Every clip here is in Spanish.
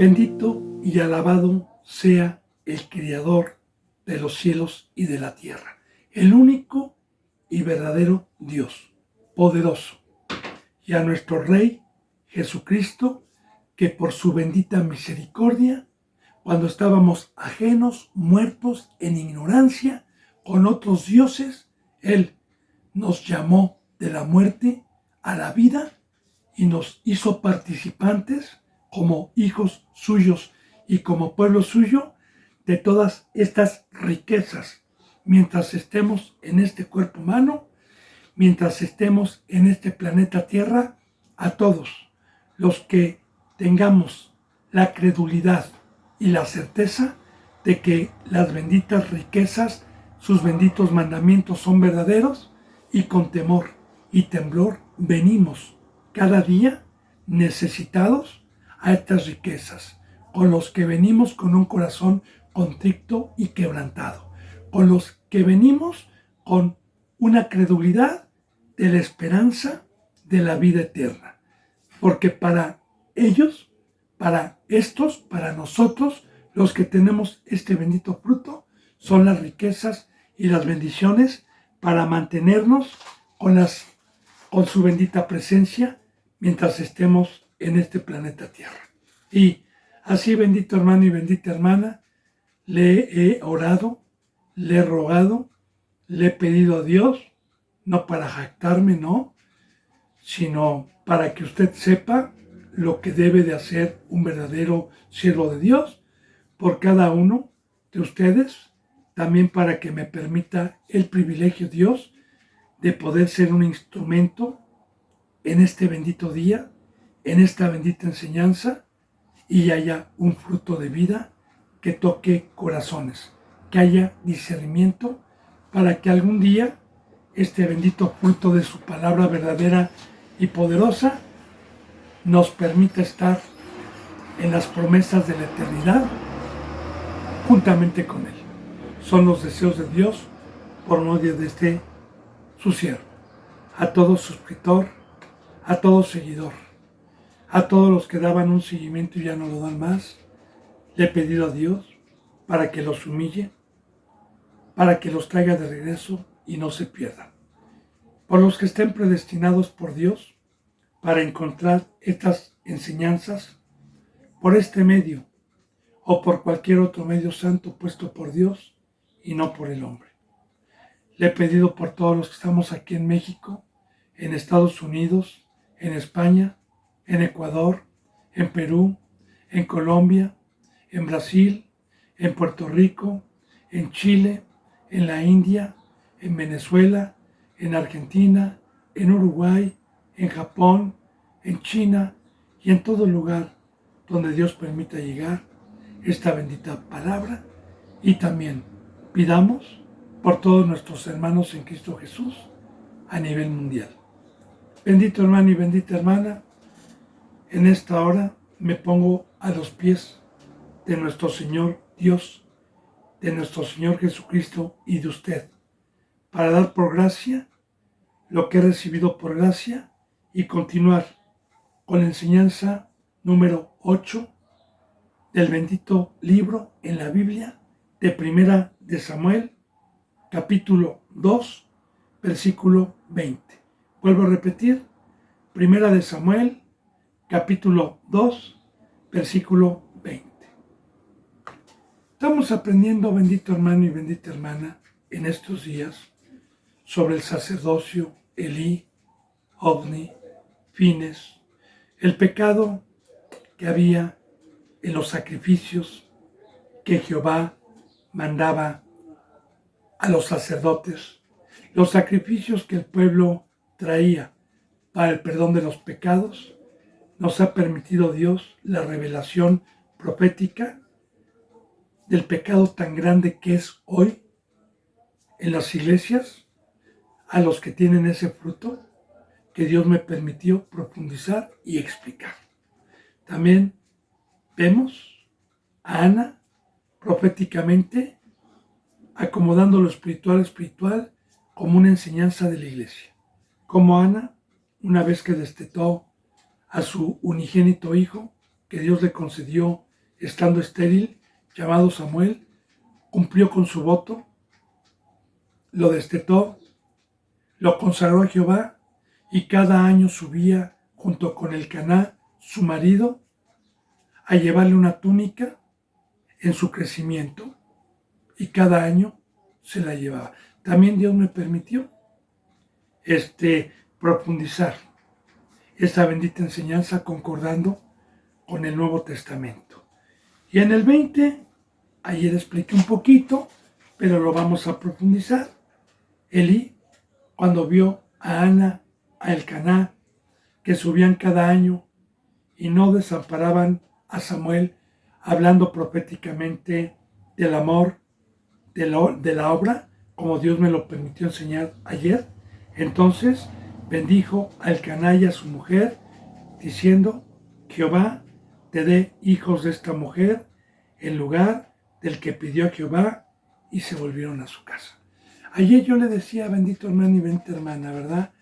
Bendito y alabado sea el Criador de los cielos y de la tierra, el único y verdadero Dios, poderoso, y a nuestro Rey Jesucristo, que por su bendita misericordia, cuando estábamos ajenos, muertos en ignorancia, con otros dioses, Él nos llamó de la muerte a la vida y nos hizo participantes como hijos suyos y como pueblo suyo de todas estas riquezas, mientras estemos en este cuerpo humano, mientras estemos en este planeta Tierra, a todos los que tengamos la credulidad y la certeza de que las benditas riquezas, sus benditos mandamientos son verdaderos, y con temor y temblor venimos cada día necesitados a estas riquezas, con los que venimos con un corazón contrito y quebrantado, con los que venimos con una credulidad de la esperanza de la vida eterna, porque para ellos, para estos, para nosotros, los que tenemos este bendito fruto, son las riquezas y las bendiciones para mantenernos con su bendita presencia mientras estemos en este planeta Tierra. Y así, bendito hermano y bendita hermana, le he orado, le he rogado, le he pedido a Dios, no para jactarme, no, sino para que usted sepa lo que debe de hacer un verdadero siervo de Dios por cada uno de ustedes, también para que me permita el privilegio Dios de poder ser un instrumento en este bendito día, en esta bendita enseñanza, y haya un fruto de vida que toque corazones, que haya discernimiento para que algún día este bendito fruto de su palabra verdadera y poderosa nos permita estar en las promesas de la eternidad juntamente con Él. Son los deseos de Dios por medio de este su siervo. A todo suscriptor, a todo seguidor, a todos los que daban un seguimiento y ya no lo dan más, le he pedido a Dios para que los humille, para que los traiga de regreso y no se pierdan. Por los que estén predestinados por Dios para encontrar estas enseñanzas por este medio o por cualquier otro medio santo puesto por Dios y no por el hombre. Le he pedido por todos los que estamos aquí en México, en Estados Unidos, en España, en Ecuador, en Perú, en Colombia, en Brasil, en Puerto Rico, en Chile, en la India, en Venezuela, en Argentina, en Uruguay, en Japón, en China y en todo lugar donde Dios permita llegar esta bendita palabra. Y también pidamos por todos nuestros hermanos en Cristo Jesús a nivel mundial. Bendito hermano y bendita hermana, en esta hora me pongo a los pies de nuestro Señor Dios, de nuestro Señor Jesucristo y de usted, para dar por gracia lo que he recibido por gracia y continuar con la enseñanza número 8 del bendito libro en la Biblia de Primera de Samuel, capítulo 2, versículo 20. Vuelvo a repetir, Primera de Samuel, capítulo 2, versículo 20. Estamos aprendiendo, bendito hermano y bendita hermana, en estos días sobre el sacerdocio, Elí, Ofni, Fines, el pecado que había en los sacrificios que Jehová mandaba a los sacerdotes, los sacrificios que el pueblo traía para el perdón de los pecados. Nos ha permitido Dios la revelación profética del pecado tan grande que es hoy en las iglesias, a los que tienen ese fruto que Dios me permitió profundizar y explicar. También vemos a Ana proféticamente acomodando lo espiritual como una enseñanza de la iglesia. Como Ana, una vez que destetó a su unigénito hijo, que Dios le concedió estando estéril, llamado Samuel, cumplió con su voto, lo destetó, lo consagró a Jehová y cada año subía junto con Elcaná, su marido, a llevarle una túnica en su crecimiento y cada año se la llevaba. También Dios me permitió profundizar esta bendita enseñanza concordando con el Nuevo Testamento. Y en el 20, ayer expliqué un poquito, pero lo vamos a profundizar. Elí, cuando vio a Ana, a Elcaná, que subían cada año y no desamparaban a Samuel, hablando proféticamente del amor, de la obra, como Dios me lo permitió enseñar ayer, entonces bendijo a Elcaná y a su mujer, diciendo: Jehová te dé hijos de esta mujer en lugar del que pidió a Jehová, y se volvieron a su casa. Ayer yo le decía, bendito hermano y bendita hermana, ¿verdad?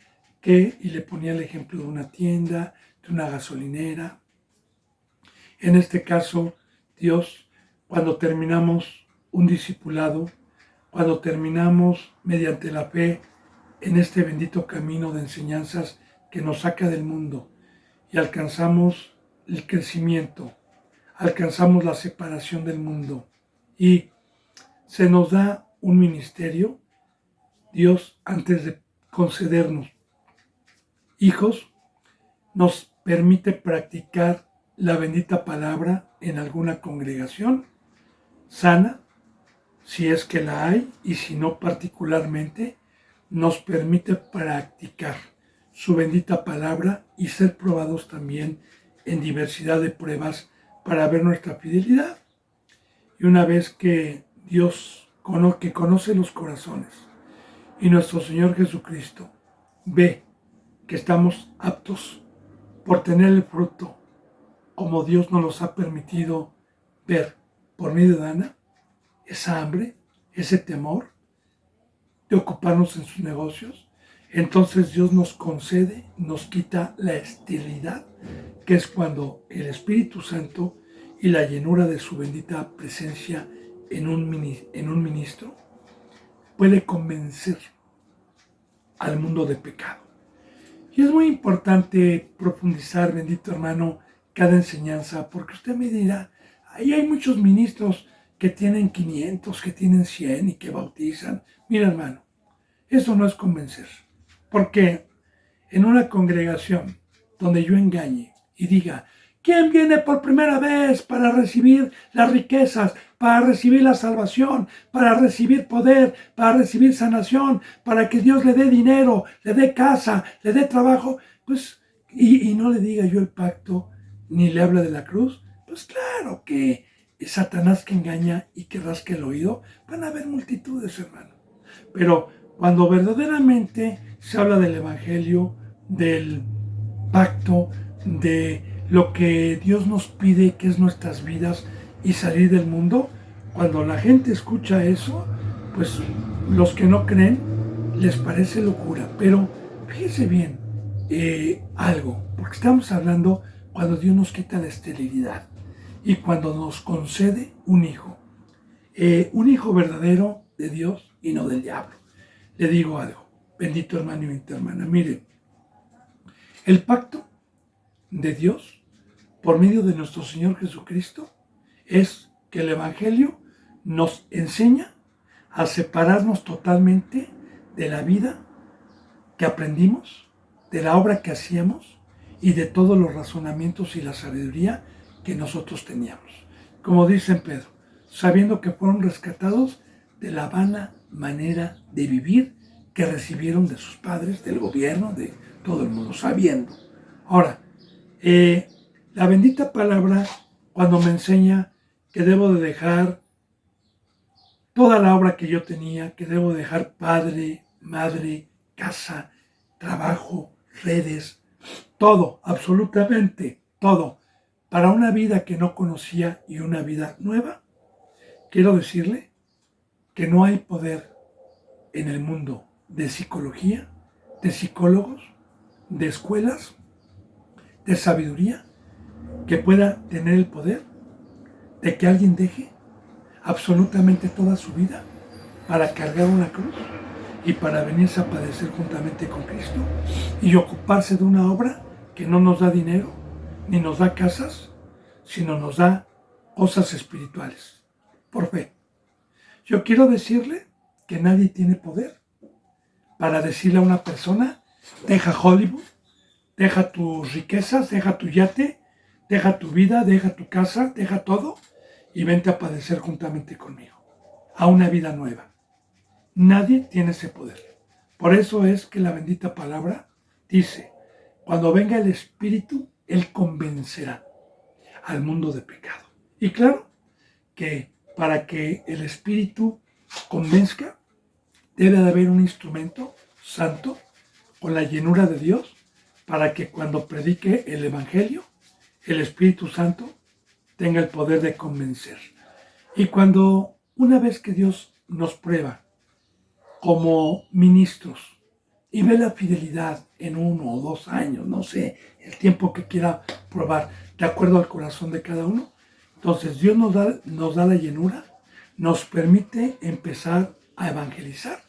Y le ponía el ejemplo de una tienda, de una gasolinera. En este caso, Dios, cuando terminamos un discipulado, cuando terminamos mediante la fe en este bendito camino de enseñanzas que nos saca del mundo y alcanzamos el crecimiento, alcanzamos la separación del mundo y se nos da un ministerio, Dios, antes de concedernos hijos, nos permite practicar la bendita palabra en alguna congregación sana, si es que la hay, y si no particularmente, nos permite practicar su bendita palabra y ser probados también en diversidad de pruebas para ver nuestra fidelidad. Y una vez que Dios que conoce los corazones y nuestro Señor Jesucristo ve que estamos aptos por tener el fruto como Dios nos los ha permitido ver por medio de Ana, esa hambre, ese temor de ocuparnos en sus negocios, entonces Dios nos concede, nos quita la esterilidad, que es cuando el Espíritu Santo y la llenura de su bendita presencia en un ministro puede convencer al mundo de pecado. Y es muy importante profundizar, bendito hermano, cada enseñanza, porque usted me dirá, ahí hay muchos ministros que tienen 500, que tienen 100 y que bautizan. Mira, hermano, eso no es convencer, porque en una congregación donde yo engañe y diga: ¿quién viene por primera vez para recibir las riquezas, para recibir la salvación, para recibir poder, para recibir sanación, para que Dios le dé dinero, le dé casa, le dé trabajo? Pues, y no le diga yo el pacto, ni le habla de la cruz. Pues claro que es Satanás que engaña y que rasca el oído. Van a haber multitudes, hermano. Pero cuando verdaderamente se habla del evangelio, del pacto, de lo que Dios nos pide, que es nuestras vidas y salir del mundo, cuando la gente escucha eso, pues los que no creen les parece locura. Pero fíjese bien algo, porque estamos hablando cuando Dios nos quita la esterilidad y cuando nos concede un hijo verdadero de Dios y no del diablo. Le digo algo, bendito hermano y bendita hermana, miren, el pacto de Dios por medio de nuestro Señor Jesucristo es que el Evangelio nos enseña a separarnos totalmente de la vida que aprendimos, de la obra que hacíamos y de todos los razonamientos y la sabiduría que nosotros teníamos. Como dice Pedro, sabiendo que fueron rescatados de la vana manera de vivir que recibieron de sus padres, del gobierno, de todo el mundo, sabiendo. Ahora, la bendita palabra, cuando me enseña que debo de dejar toda la obra que yo tenía, que debo dejar padre, madre, casa, trabajo, redes, todo, absolutamente todo, para una vida que no conocía y una vida nueva, quiero decirle que no hay poder en el mundo de psicología, de psicólogos, de escuelas, de sabiduría, que pueda tener el poder de que alguien deje absolutamente toda su vida para cargar una cruz y para venirse a padecer juntamente con Cristo y ocuparse de una obra que no nos da dinero, ni nos da casas, sino nos da cosas espirituales, por fe. Yo quiero decirle que nadie tiene poder para decirle a una persona, deja Hollywood, deja tus riquezas, deja tu yate, deja tu vida, deja tu casa, deja todo y vente a padecer juntamente conmigo, a una vida nueva. Nadie tiene ese poder. Por eso es que la bendita palabra dice, cuando venga el Espíritu, Él convencerá al mundo de pecado. Y claro que para que el Espíritu convenzca, debe de haber un instrumento santo con la llenura de Dios para que cuando predique el Evangelio, el Espíritu Santo tenga el poder de convencer. Y cuando una vez que Dios nos prueba como ministros y ve la fidelidad en 1 o 2 años, no sé, el tiempo que quiera probar, de acuerdo al corazón de cada uno, entonces Dios nos da la llenura, nos permite empezar a evangelizar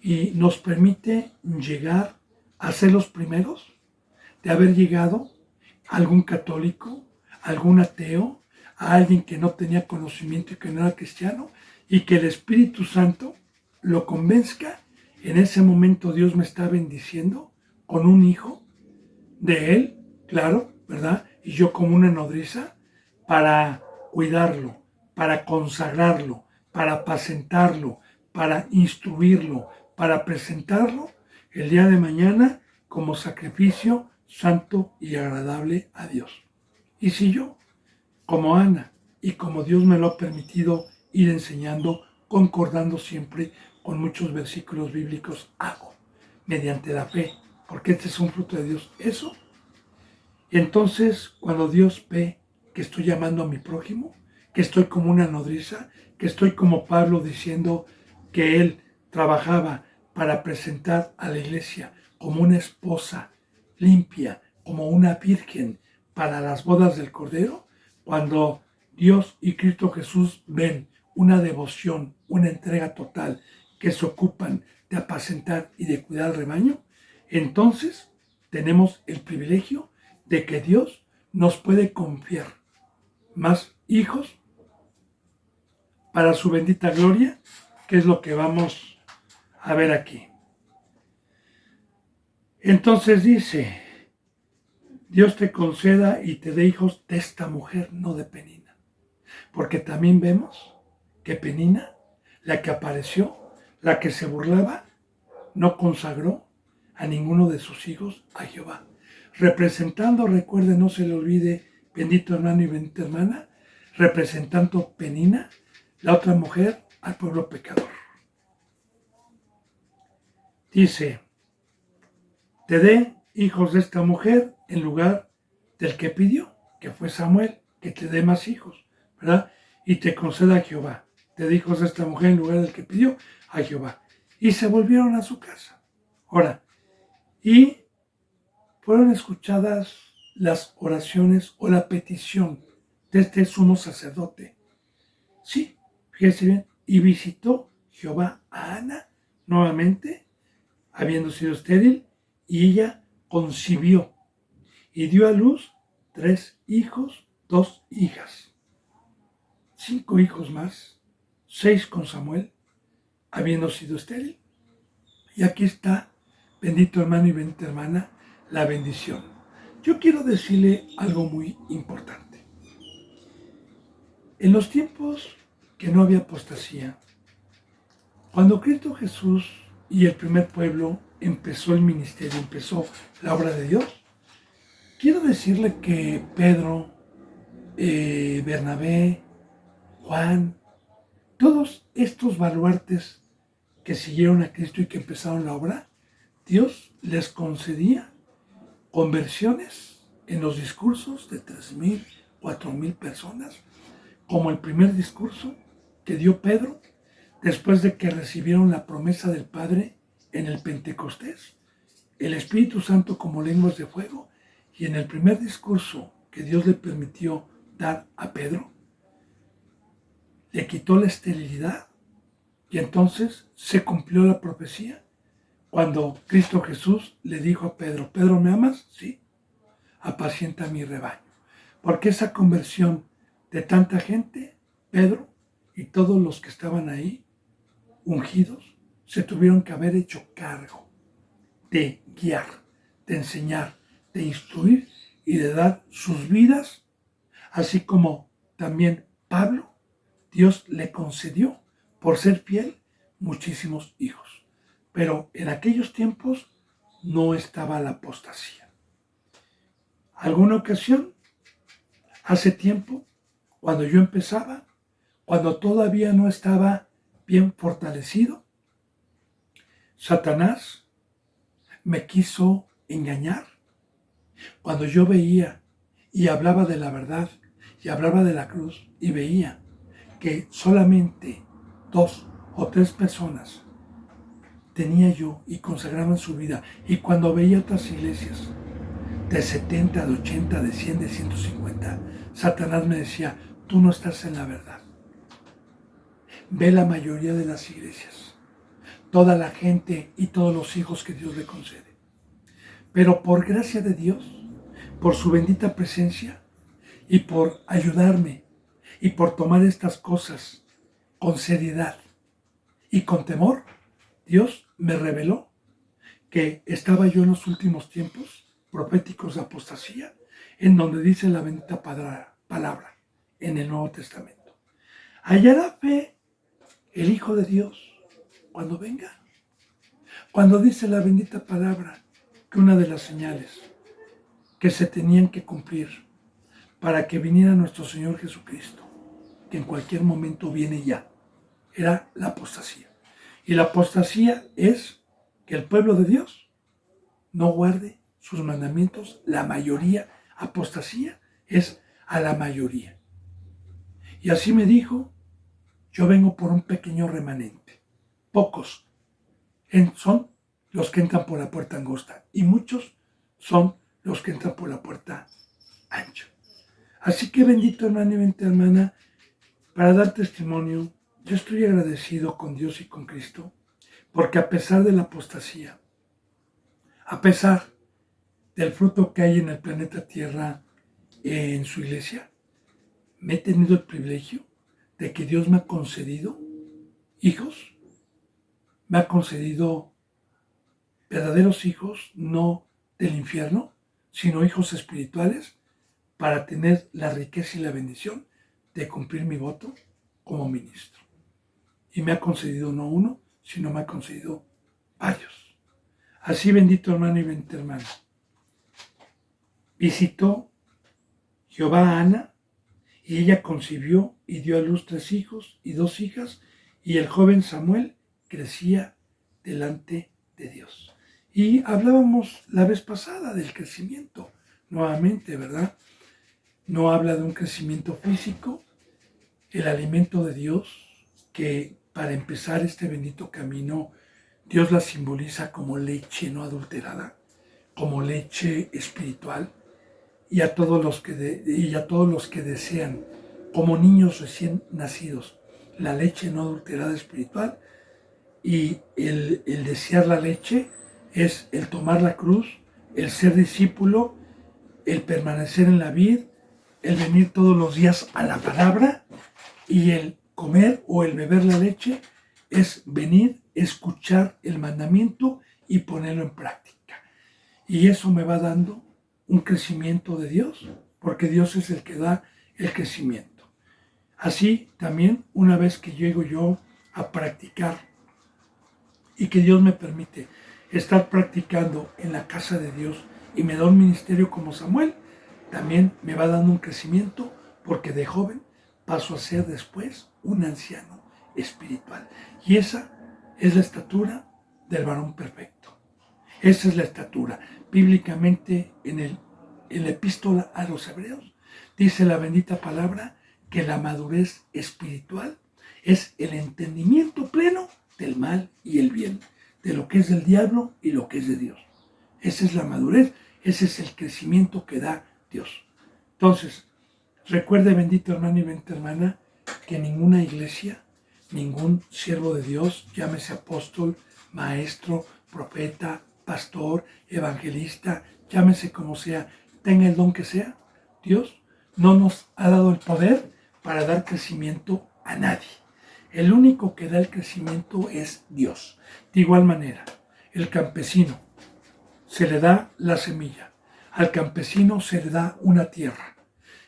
y nos permite llegar a ser los primeros de haber llegado a algún católico, a algún ateo, a alguien que no tenía conocimiento y que no era cristiano, y que el Espíritu Santo lo convenzca. En ese momento Dios me está bendiciendo con un hijo de Él, claro, ¿verdad? Y yo como una nodriza para cuidarlo, para consagrarlo, para apacentarlo, para instruirlo, para presentarlo el día de mañana como sacrificio santo y agradable a Dios. Y si yo, como Ana, y como Dios me lo ha permitido ir enseñando, concordando siempre con muchos versículos bíblicos, hago, mediante la fe, porque este es un fruto de Dios, eso. Y entonces, cuando Dios ve que estoy llamando a mi prójimo, que estoy como una nodriza, que estoy como Pablo diciendo que él trabajaba para presentar a la iglesia como una esposa limpia, como una virgen para las bodas del Cordero, cuando Dios y Cristo Jesús ven una devoción, una entrega total, que se ocupan de apacentar y de cuidar al rebaño, entonces tenemos el privilegio de que Dios nos puede confiar más hijos para su bendita gloria, que es lo que vamos a ver aquí. Entonces dice, Dios te conceda y te dé hijos de esta mujer, no de Penina. Porque también vemos que Penina, la que apareció, la que se burlaba, no consagró a ninguno de sus hijos a Jehová. Representando, recuerde, no se le olvide, bendito hermano y bendita hermana, representando Penina, la otra mujer, al pueblo pecador. Dice, te dé hijos de esta mujer en lugar del que pidió, que fue Samuel, que te dé más hijos, ¿verdad? Y te conceda a Jehová. Te dé hijos de esta mujer en lugar del que pidió a Jehová. Y se volvieron a su casa. Ahora, y fueron escuchadas las oraciones o la petición de este sumo sacerdote. Sí, fíjese bien, y visitó Jehová a Ana nuevamente, habiendo sido estéril, y ella concibió y dio a luz 3 hijos, 2 hijas, 5 hijos más, 6 con Samuel, habiendo sido estéril. Y aquí está, bendito hermano y bendita hermana, la bendición. Yo quiero decirle algo muy importante. En los tiempos que no había apostasía, cuando Cristo Jesús y el primer pueblo empezó el ministerio, empezó la obra de Dios, quiero decirle que Pedro, Bernabé, Juan, todos estos baluartes que siguieron a Cristo y que empezaron la obra, Dios les concedía conversiones en los discursos de 3,000, 4,000 personas, como el primer discurso que dio Pedro después de que recibieron la promesa del Padre en el Pentecostés, el Espíritu Santo como lenguas de fuego, y en el primer discurso que Dios le permitió dar a Pedro, le quitó la esterilidad y entonces se cumplió la profecía cuando Cristo Jesús le dijo a Pedro, Pedro, ¿me amas? Sí, apacienta mi rebaño. Porque esa conversión de tanta gente, Pedro y todos los que estaban ahí, ungidos, se tuvieron que haber hecho cargo de guiar, de enseñar, de instruir y de dar sus vidas, así como también Pablo, Dios le concedió, por ser fiel, muchísimos hijos. Pero en aquellos tiempos no estaba la apostasía. ¿Alguna ocasión? Hace tiempo, cuando yo empezaba, cuando todavía no estaba bien fortalecido, Satanás me quiso engañar. Cuando yo veía y hablaba de la verdad y hablaba de la cruz y veía que solamente 2 o 3 personas tenía yo y consagraban su vida, y cuando veía otras iglesias de 70, de 80, de 100, de 150, Satanás me decía, tú no estás en la verdad. Ve la mayoría de las iglesias, toda la gente y todos los hijos que Dios le concede. Pero por gracia de Dios, por su bendita presencia y por ayudarme y por tomar estas cosas con seriedad y con temor, Dios me reveló que estaba yo en los últimos tiempos proféticos de apostasía, en donde dice la bendita palabra en el Nuevo Testamento. ¿Hallará fe el Hijo de Dios cuando venga? Cuando dice la bendita palabra que una de las señales que se tenían que cumplir para que viniera nuestro Señor Jesucristo, que en cualquier momento viene ya, era la apostasía. Y la apostasía es que el pueblo de Dios no guarde sus mandamientos. La mayoría, apostasía es a la mayoría. Y así me dijo, yo vengo por un pequeño remanente. Pocos son los que entran por la puerta angosta y muchos son los que entran por la puerta ancha. Así que bendito hermano y bendita hermana, para dar testimonio, yo estoy agradecido con Dios y con Cristo, porque a pesar de la apostasía, a pesar del fruto que hay en el planeta Tierra en su iglesia, me he tenido el privilegio de que Dios me ha concedido hijos, me ha concedido verdaderos hijos, no del infierno, sino hijos espirituales, para tener la riqueza y la bendición de cumplir mi voto como ministro. Y me ha concedido no uno, sino me ha concedido varios. Así, bendito hermano y bendita hermana, visitó Jehová a Ana, y ella concibió y dio a luz 3 hijos y 2 hijas, y el joven Samuel crecía delante de Dios. Y hablábamos la vez pasada del crecimiento, nuevamente, ¿verdad? No habla de un crecimiento físico, el alimento de Dios, que para empezar este bendito camino, Dios la simboliza como leche no adulterada, como leche espiritual, y a todos los que desean, como niños recién nacidos, la leche no adulterada espiritual, y el desear la leche es el tomar la cruz, el ser discípulo, el permanecer en la vid, el venir todos los días a la palabra, y el comer o el beber la leche es venir, escuchar el mandamiento y ponerlo en práctica. Y eso me va dando un crecimiento de Dios, porque Dios es el que da el crecimiento. Así también, una vez que llego yo a practicar y que Dios me permite estar practicando en la casa de Dios y me da un ministerio como Samuel, también me va dando un crecimiento, porque de joven paso a ser después un anciano espiritual. Y esa es la estatura del varón perfecto. Esa es la estatura. Bíblicamente en la epístola a los Hebreos dice la bendita palabra que la madurez espiritual es el entendimiento pleno del mal y el bien, de lo que es del diablo y lo que es de Dios. Esa es la madurez, ese es el crecimiento que da Dios. Entonces, recuerde, bendito hermano y bendita hermana, que ninguna iglesia, ningún siervo de Dios, llámese apóstol, maestro, profeta, pastor, evangelista, llámese como sea, tenga el don que sea, Dios no nos ha dado el poder para dar crecimiento a nadie. El único que da el crecimiento es Dios. De igual manera, el campesino se le da la semilla, al campesino se le da una tierra,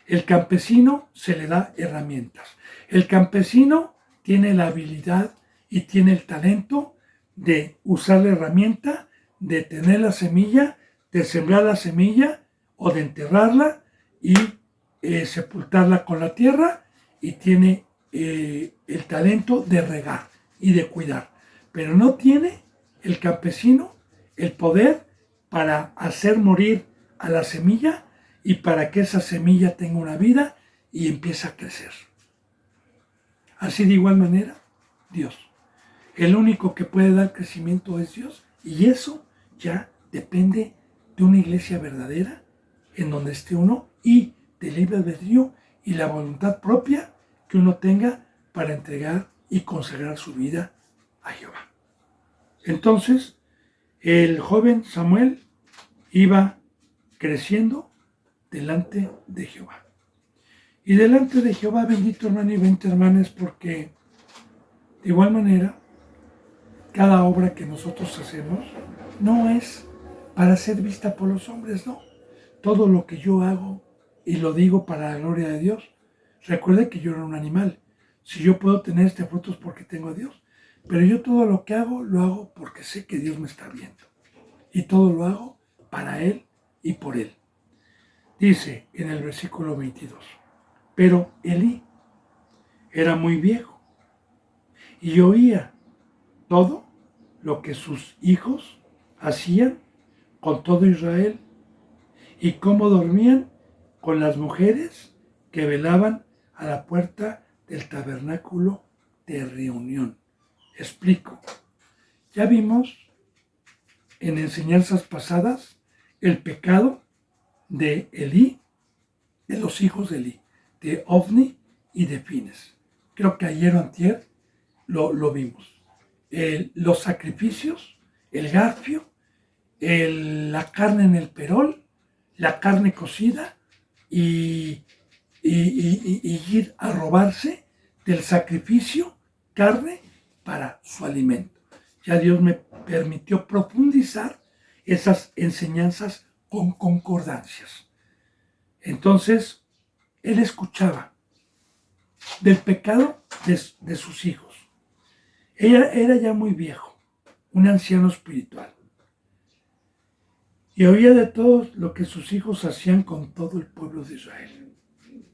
el campesino se le da herramientas, el campesino tiene la habilidad y tiene el talento de usar la herramienta, de tener la semilla, de sembrar la semilla o de enterrarla y sepultarla con la tierra, y tiene el talento de regar y de cuidar. Pero no tiene el campesino el poder para hacer morir a la semilla y para que esa semilla tenga una vida y empiece a crecer. Así de igual manera, Dios. El único que puede dar crecimiento es Dios, y eso ya depende de una iglesia verdadera en donde esté uno y del libre albedrío y la voluntad propia que uno tenga para entregar y consagrar su vida a Jehová. Entonces, el joven Samuel iba creciendo delante de Jehová. Y delante de Jehová, bendito hermano y bendita hermanas, porque de igual manera, cada obra que nosotros hacemos no es para ser vista por los hombres, no. Todo lo que yo hago, y lo digo para la gloria de Dios, recuerde que yo era un animal. Si yo puedo tener este fruto es porque tengo a Dios. Pero yo todo lo que hago, lo hago porque sé que Dios me está viendo. Y todo lo hago para Él y por Él. Dice en el versículo 22, pero Elí era muy viejo y oía todo lo que sus hijos hacían con todo Israel y cómo dormían con las mujeres que velaban a la puerta del tabernáculo de reunión. Explico. Ya vimos en enseñanzas pasadas el pecado de Elí, de los hijos de Elí, de Ofni y de Fines. Creo que ayer o antier lo vimos. Los sacrificios, el garfio, la carne en el perol, la carne cocida y ir a robarse del sacrificio carne para su alimento. Ya Dios me permitió profundizar esas enseñanzas con concordancias. Entonces, él escuchaba del pecado de sus hijos. Era ya muy viejo, un anciano espiritual. Y oía de todo lo que sus hijos hacían con todo el pueblo de Israel.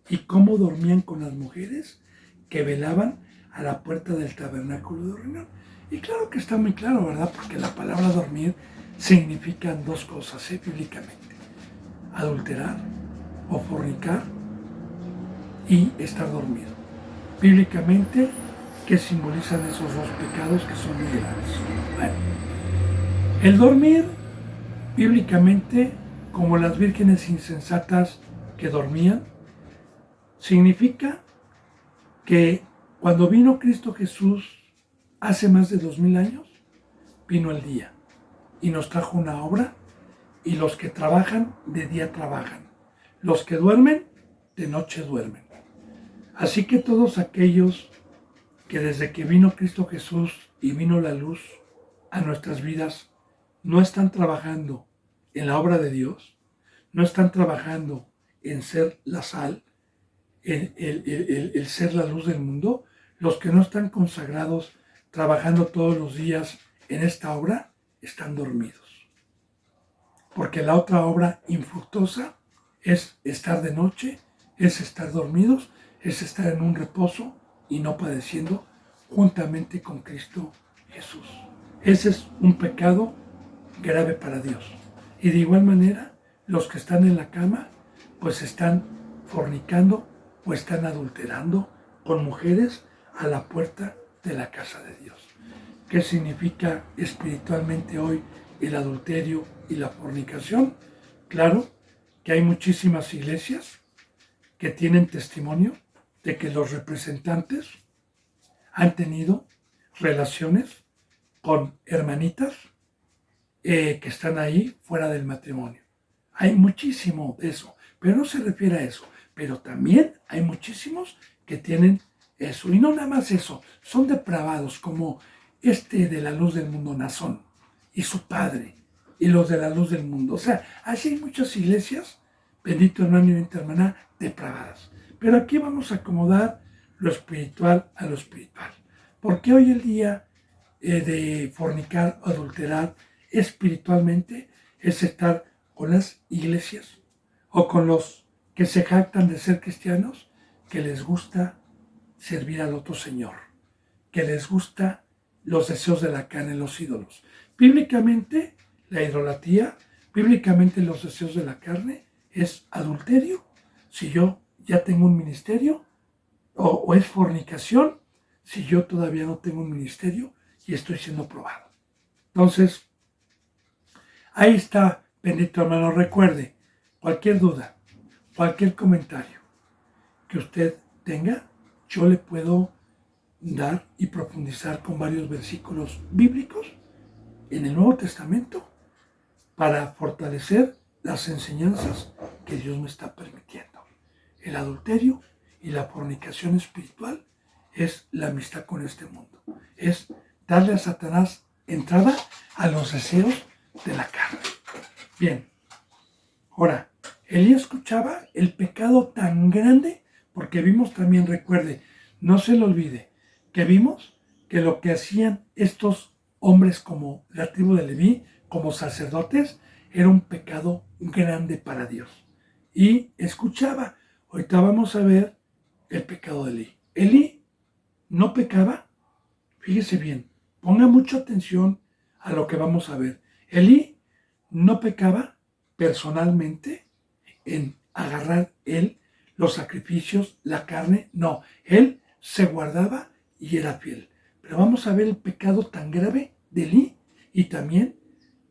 Y cómo dormían con las mujeres que velaban a la puerta del tabernáculo de reunión. Y claro que está muy claro, ¿verdad? Porque la palabra dormir significa dos cosas, bíblicamente. Adulterar o fornicar y estar dormido. Bíblicamente, ¿qué simbolizan esos dos pecados que son muy graves? Bueno, el dormir, bíblicamente, como las vírgenes insensatas que dormían, significa que cuando vino Cristo Jesús hace más de 2000 años, vino el día y nos trajo una obra, y los que trabajan de día trabajan, los que duermen de noche duermen. Así que todos aquellos que desde que vino Cristo Jesús y vino la luz a nuestras vidas, no están trabajando en la obra de Dios, no están trabajando en ser la sal, el ser la luz del mundo, los que no están consagrados trabajando todos los días en esta obra, están dormidos. Porque la otra obra infructuosa es estar de noche, es estar dormidos, es estar en un reposo y no padeciendo juntamente con Cristo Jesús. Ese es un pecado grave para Dios. Y de igual manera, los que están en la cama, pues están fornicando o están adulterando con mujeres a la puerta de la casa de Dios. ¿Qué significa espiritualmente hoy el adulterio y la fornicación? Claro que hay muchísimas iglesias que tienen testimonio de que los representantes han tenido relaciones con hermanitas que están ahí fuera del matrimonio. Hay muchísimo de eso, pero no se refiere a eso. Pero también hay muchísimos que tienen eso. Y no nada más eso, son depravados como de la luz del mundo, Nazón, y su padre, y los de la luz del mundo. O sea, así hay muchas iglesias, bendito hermano y bendita hermana, depravadas. Pero aquí vamos a acomodar lo espiritual a lo espiritual. Porque hoy el día de fornicar, adulterar espiritualmente es estar con las iglesias o con los que se jactan de ser cristianos, que les gusta servir al otro Señor, que les gusta los deseos de la carne, los ídolos. Bíblicamente, la idolatría, bíblicamente los deseos de la carne es adulterio. Si yo ya tengo un ministerio, o es fornicación, si yo todavía no tengo un ministerio y estoy siendo probado. Entonces, ahí está, bendito hermano. Recuerde, cualquier duda, cualquier comentario que usted tenga, yo le puedo dar y profundizar con varios versículos bíblicos en el Nuevo Testamento para fortalecer las enseñanzas que Dios me está permitiendo. El adulterio y la fornicación espiritual es la amistad con este mundo. Es darle a Satanás entrada a los deseos de la carne. Bien, ahora, Elías escuchaba el pecado tan grande, porque vimos también, recuerde, no se le olvide, que vimos que lo que hacían estos hombres como la tribu de Leví, como sacerdotes, era un pecado grande para Dios. Y escuchaba, ahorita vamos a ver el pecado de Elí. Elí no pecaba, fíjese bien, ponga mucha atención a lo que vamos a ver. Elí no pecaba personalmente en agarrar él los sacrificios, la carne, no, él se guardaba y era fiel. Pero vamos a ver el pecado tan grave de Elí y también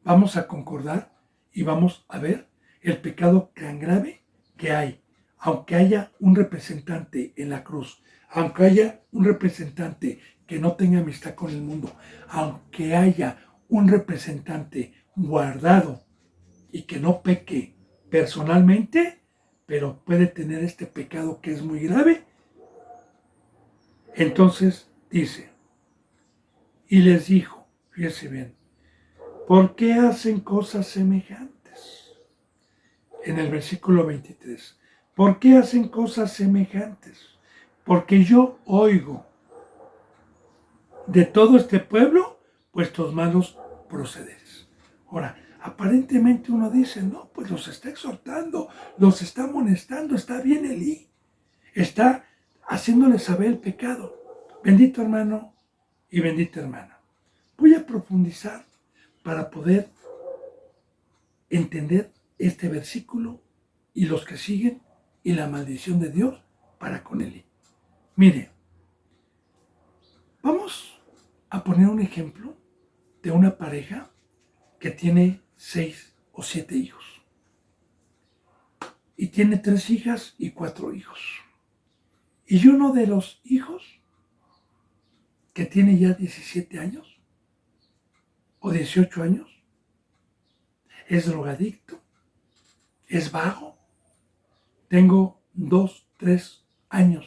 vamos a concordar y vamos a ver el pecado tan grave que hay. Aunque haya un representante en la cruz, aunque haya un representante que no tenga amistad con el mundo, aunque haya un representante guardado y que no peque personalmente, pero puede tener este pecado que es muy grave, entonces dice, y les dijo, fíjese bien, ¿por qué hacen cosas semejantes? En el versículo 23, ¿por qué hacen cosas semejantes? Porque yo oigo de todo este pueblo vuestros malos procederes. Ahora, aparentemente uno dice, no, pues los está exhortando, los está amonestando, está bien Elí, está haciéndole saber el pecado. Bendito hermano y bendita hermana. Voy a profundizar para poder entender este versículo y los que siguen y la maldición de Dios para con Elí. Mire, vamos a poner un ejemplo de una pareja que tiene 6 o 7 hijos. Y tiene 3 hijas y 4 hijos. Y uno de los hijos, que tiene ya 17 años o 18 años, es drogadicto, es vago. Tengo 2, 3 años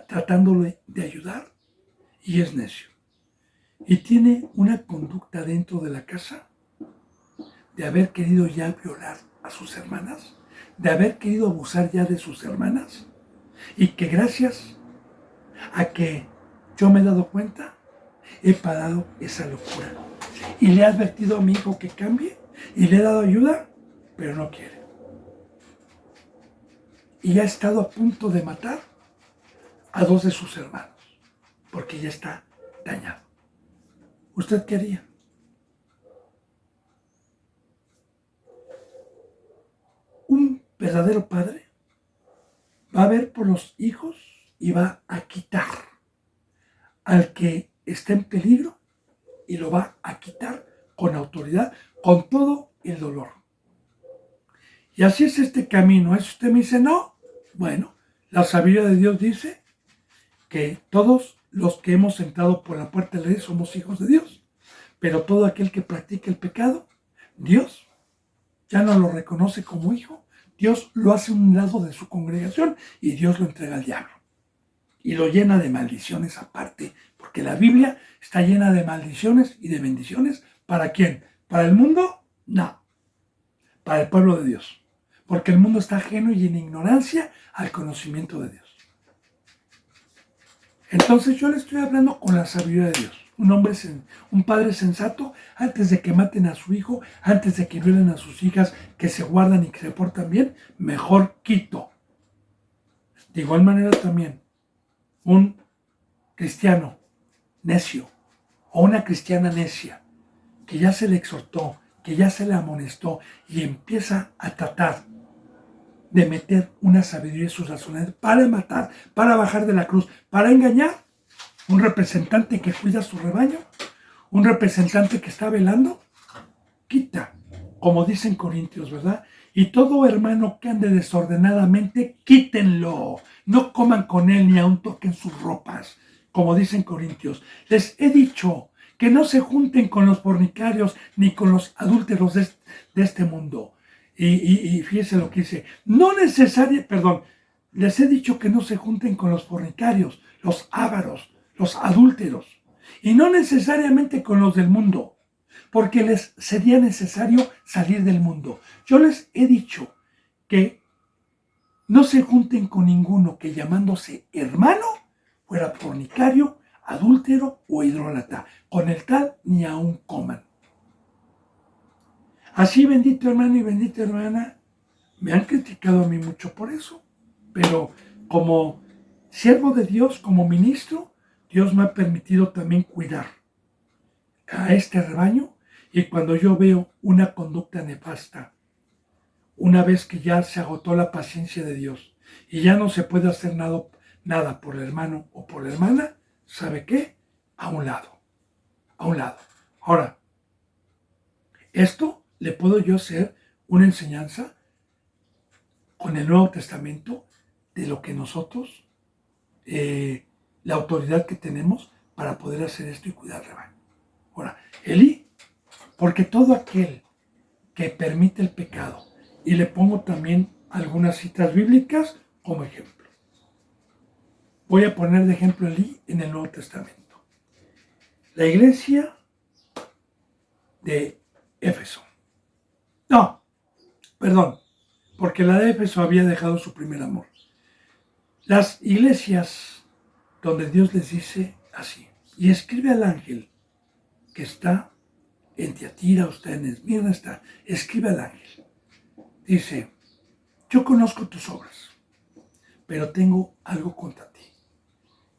tratándole de ayudar y es necio. Y tiene una conducta dentro de la casa de haber querido ya violar a sus hermanas, de haber querido abusar ya de sus hermanas, y que gracias a que yo me he dado cuenta, he parado esa locura. Y le he advertido a mi hijo que cambie, y le he dado ayuda, pero no quiere. Y ha estado a punto de matar a 2 de sus hermanos, porque ya está dañado. ¿Usted qué haría? Un verdadero padre va a ver por los hijos y va a quitar al que está en peligro y lo va a quitar con autoridad, con todo el dolor. Y así es este camino. Si usted me dice no, bueno, La sabiduría de Dios dice que todos los que hemos entrado por la puerta de la ley somos hijos de Dios, pero todo aquel que practica el pecado, Dios ya no lo reconoce como hijo, Dios lo hace a un lado de su congregación y Dios lo entrega al diablo. Y lo llena de maldiciones aparte, porque la Biblia está llena de maldiciones y de bendiciones. ¿Para quién? ¿Para el mundo? No, para el pueblo de Dios, porque el mundo está ajeno y en ignorancia al conocimiento de Dios. Entonces yo le estoy hablando con la sabiduría de Dios. Un padre sensato, antes de que maten a su hijo, antes de que violen a sus hijas, que se guardan y que se portan bien, mejor quito. De igual manera también, un cristiano necio o una cristiana necia, que ya se le exhortó, que ya se le amonestó y empieza a tratar de meter una sabiduría en sus razones para matar, para bajar de la cruz, para engañar, un representante que cuida su rebaño, un representante que está velando, quita, como dicen Corintios, ¿verdad? Y todo hermano que ande desordenadamente, quítenlo, no coman con él ni aun toquen sus ropas, como dicen Corintios. Les he dicho que no se junten con los fornicarios ni con los adúlteros de este mundo. Y fíjese lo que dice, les he dicho que no se junten con los fornicarios, los ávaros, los adúlteros, y no necesariamente con los del mundo, porque les sería necesario salir del mundo. Yo les he dicho que no se junten con ninguno que llamándose hermano fuera fornicario, adúltero o idólatra. Con el tal ni aun coman. Así, bendito hermano y bendita hermana, me han criticado a mí mucho por eso, pero como siervo de Dios, como ministro, Dios me ha permitido también cuidar a este rebaño, y cuando yo veo una conducta nefasta, una vez que ya se agotó la paciencia de Dios y ya no se puede hacer nada por el hermano o por la hermana, ¿sabe qué? A un lado, a un lado. Ahora, esto le puedo yo hacer una enseñanza con el Nuevo Testamento de lo que nosotros, la autoridad que tenemos para poder hacer esto y cuidar al rebaño. Ahora, Elí, porque todo aquel que permite el pecado, y le pongo también algunas citas bíblicas como ejemplo. Voy a poner de ejemplo Elí en el Nuevo Testamento. La iglesia de Éfeso. No, perdón, porque la de Éfeso había dejado su primer amor. Las iglesias donde Dios les dice así, y escribe al ángel que está en Tiatira, o está en Esmirna, escribe al ángel. Dice, yo conozco tus obras, pero tengo algo contra ti,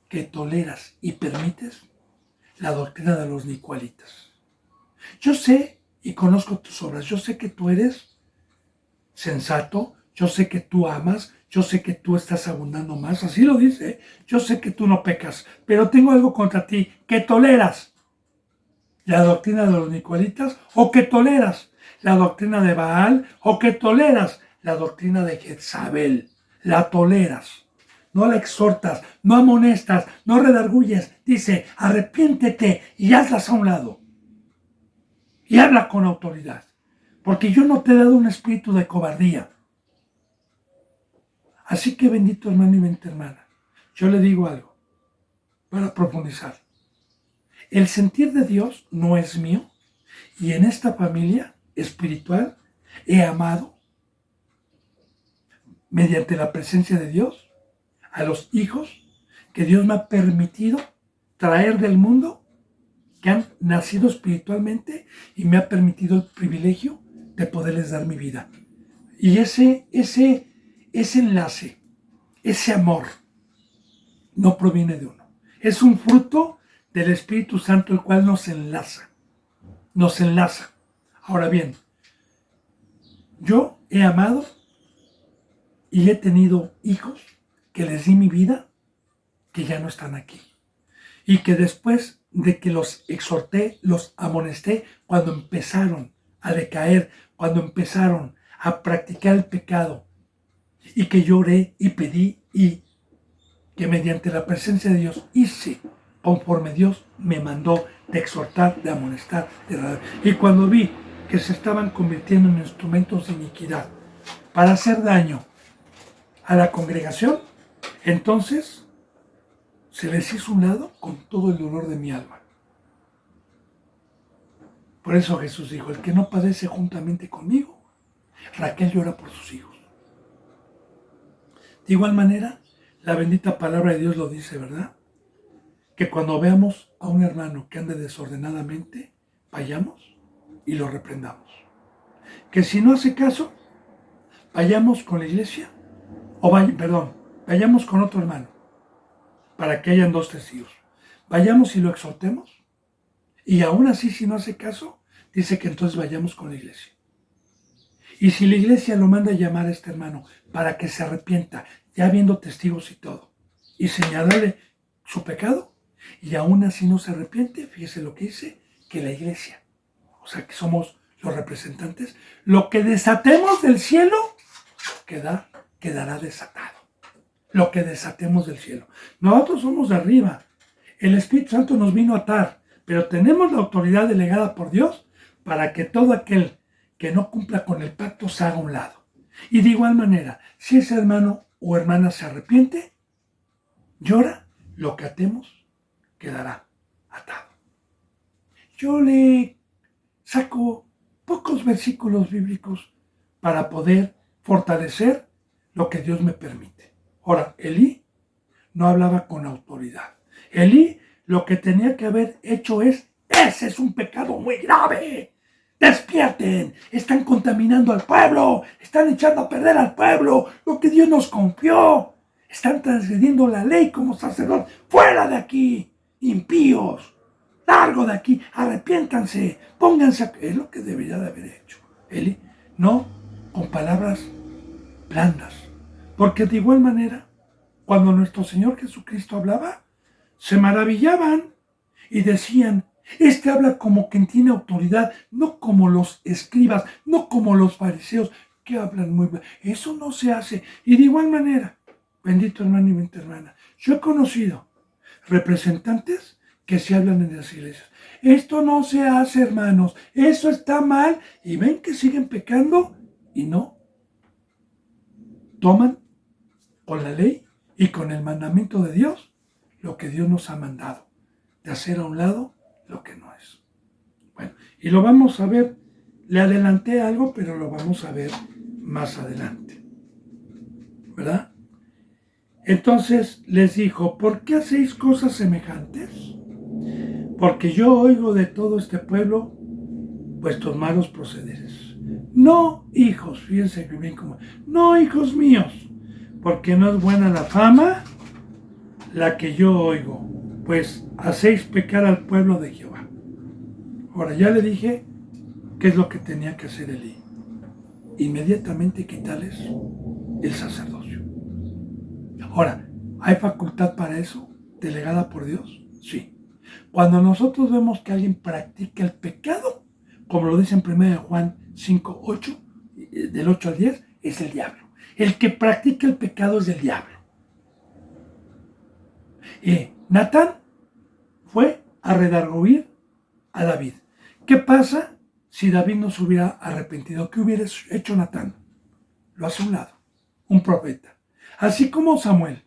que toleras y permites la doctrina de los nicolaitas. Yo sé y conozco tus obras, yo sé que tú eres sensato, yo sé que tú amas, yo sé que tú estás abundando más, así lo dice, yo sé que tú no pecas, pero tengo algo contra ti, que toleras la doctrina de los nicolaitas, o que toleras la doctrina de Baal, o que toleras la doctrina de Jezabel. La toleras, no la exhortas, no amonestas, no redarguyes. Dice, arrepiéntete y hazlas a un lado. Y habla con autoridad, porque yo no te he dado un espíritu de cobardía. Así que bendito hermano y bendita hermana, yo le digo algo para profundizar. El sentir de Dios no es mío, y en esta familia espiritual he amado, mediante la presencia de Dios, a los hijos que Dios me ha permitido traer del mundo, que han nacido espiritualmente, y me ha permitido el privilegio de poderles dar mi vida. Y ese enlace, ese amor, no proviene de uno. Es un fruto del Espíritu Santo, el cual nos enlaza. Nos enlaza. Ahora bien, yo he amado y he tenido hijos que les di mi vida, que ya no están aquí. Y que después de que los exhorté, los amonesté, cuando empezaron a decaer, cuando empezaron a practicar el pecado, y que lloré y pedí y que mediante la presencia de Dios hice conforme Dios me mandó de exhortar, de amonestar, de radar. Y cuando vi que se estaban convirtiendo en instrumentos de iniquidad para hacer daño a la congregación, entonces se les hizo un lado con todo el dolor de mi alma. Por eso Jesús dijo, el que no padece juntamente conmigo, Raquel llora por sus hijos. De igual manera, la bendita palabra de Dios lo dice, ¿verdad? Que cuando veamos a un hermano que ande desordenadamente, vayamos y lo reprendamos. Que si no hace caso, vayamos con la iglesia, vayamos con otro hermano, para que hayan 2 testigos. Vayamos y lo exhortemos, y aún así si no hace caso, dice que entonces vayamos con la iglesia. Y si la iglesia lo manda a llamar a este hermano para que se arrepienta, ya viendo testigos y todo, y señalarle su pecado, y aún así no se arrepiente, fíjese lo que dice, que la iglesia, o sea que somos los representantes, lo que desatemos del cielo quedará desatado. Lo que desatemos del cielo. Nosotros somos de arriba. El Espíritu Santo nos vino a atar, pero tenemos la autoridad delegada por Dios para que todo aquel que no cumpla con el pacto se haga a un lado. Y de igual manera, si ese hermano o hermana se arrepiente, llora, lo que atemos quedará atado. Yo le saco pocos versículos bíblicos para poder fortalecer lo que Dios me permite. Ahora, Elí no hablaba con autoridad. Elí lo que tenía que haber hecho ese es un pecado muy grave. Despierten, están contaminando al pueblo, están echando a perder al pueblo, lo que Dios nos confió. Están transgrediendo la ley como sacerdotes. Fuera de aquí, impíos. Largo de aquí, arrepiéntanse, pónganse a... Es lo que debería de haber hecho Eli, no con palabras blandas. Porque de igual manera, cuando nuestro Señor Jesucristo hablaba, se maravillaban y decían, este habla como quien tiene autoridad, no como los escribas, no como los fariseos, que hablan muy bien. Eso no se hace. Y de igual manera, bendito hermano y bendita hermana, yo he conocido representantes que se hablan en las iglesias. Esto no se hace, hermanos. Eso está mal. Y ven que siguen pecando y no toman con la ley y con el mandamiento de Dios lo que Dios nos ha mandado, de hacer a un lado lo que no es. Bueno, y lo vamos a ver. Le adelanté algo, pero lo vamos a ver más adelante. ¿Verdad? Entonces les dijo, ¿por qué hacéis cosas semejantes? Porque yo oigo de todo este pueblo vuestros malos procederes. No, hijos, fíjense que bien como, no, hijos míos, porque no es buena la fama la que yo oigo, pues hacéis pecar al pueblo de Jehová. Ahora ya le dije qué es lo que tenía que hacer Elí. Inmediatamente quitarles el sacerdocio. Ahora, ¿hay facultad para eso delegada por Dios? Sí. Cuando nosotros vemos que alguien practica el pecado, como lo dice en 1 Juan 5, 8, del 8 al 10, es el diablo. El que practica el pecado es del diablo. Natán fue a redarguir a David. ¿Qué pasa si David no se hubiera arrepentido? ¿Qué hubiera hecho Natán? Lo hace a un lado, un profeta. Así como Samuel.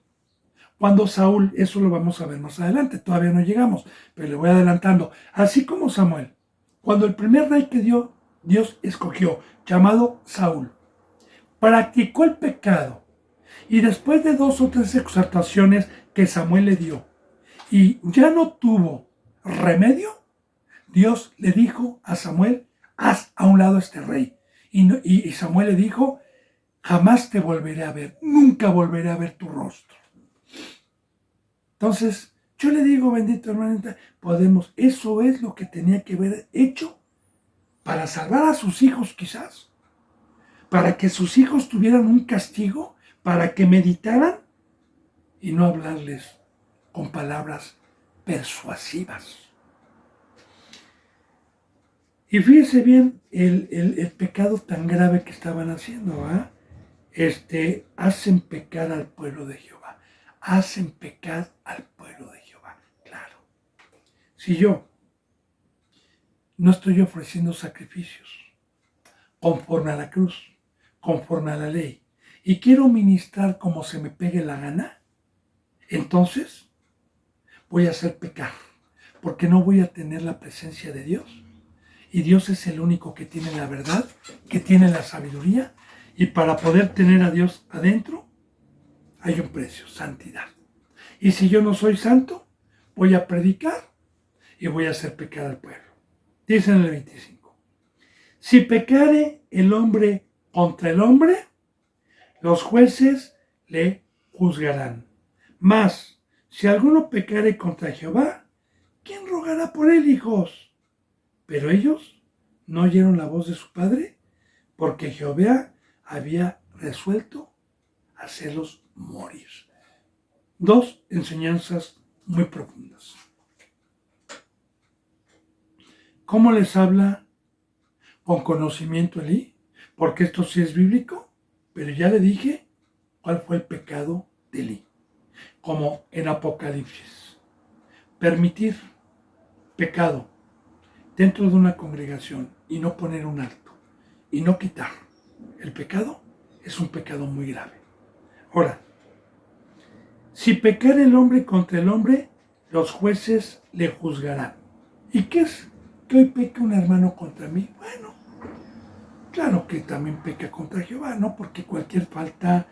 Cuando Saúl, eso lo vamos a ver más adelante, todavía no llegamos, pero le voy adelantando. Así como Samuel, cuando el primer rey que Dios escogió, llamado Saúl, practicó el pecado, y después de 2 o 3 exhortaciones que Samuel le dio, y ya no tuvo remedio, Dios le dijo a Samuel, haz a un lado a este rey. Y Samuel le dijo, jamás te volveré a ver, nunca volveré a ver tu rostro. Entonces, yo le digo, bendito hermanita, eso es lo que tenía que haber hecho para salvar a sus hijos quizás, para que sus hijos tuvieran un castigo, para que meditaran y no hablarles con palabras persuasivas. Y fíjese bien el pecado tan grave que estaban haciendo, hacen pecar al pueblo de Jehová. hacen pecar al pueblo de Jehová. Claro, si yo no estoy ofreciendo sacrificios conforme a la cruz, conforme a la ley, y quiero ministrar como se me pegue la gana, entonces voy a hacer pecar, porque no voy a tener la presencia de Dios. Y Dios es el único que tiene la verdad, que tiene la sabiduría, y para poder tener a Dios adentro, hay un precio, santidad. Y si yo no soy santo, voy a predicar y voy a hacer pecar al pueblo. Dice en el 25, si pecare el hombre contra el hombre, los jueces le juzgarán. Mas, si alguno pecare contra Jehová, ¿quién rogará por él, hijos? Pero ellos no oyeron la voz de su padre, porque Jehová había resuelto hacerlos morir. Dos enseñanzas muy profundas. ¿Cómo les habla con conocimiento Elí? Porque esto sí es bíblico, pero ya le dije cuál fue el pecado de Elí. Como en Apocalipsis. Permitir pecado dentro de una congregación y no poner un alto y no quitar el pecado es un pecado muy grave. Ahora, si pecar el hombre contra el hombre, los jueces le juzgarán. ¿Y qué es que hoy peca un hermano contra mí? Bueno, claro que también peca contra Jehová, ¿no? Porque cualquier falta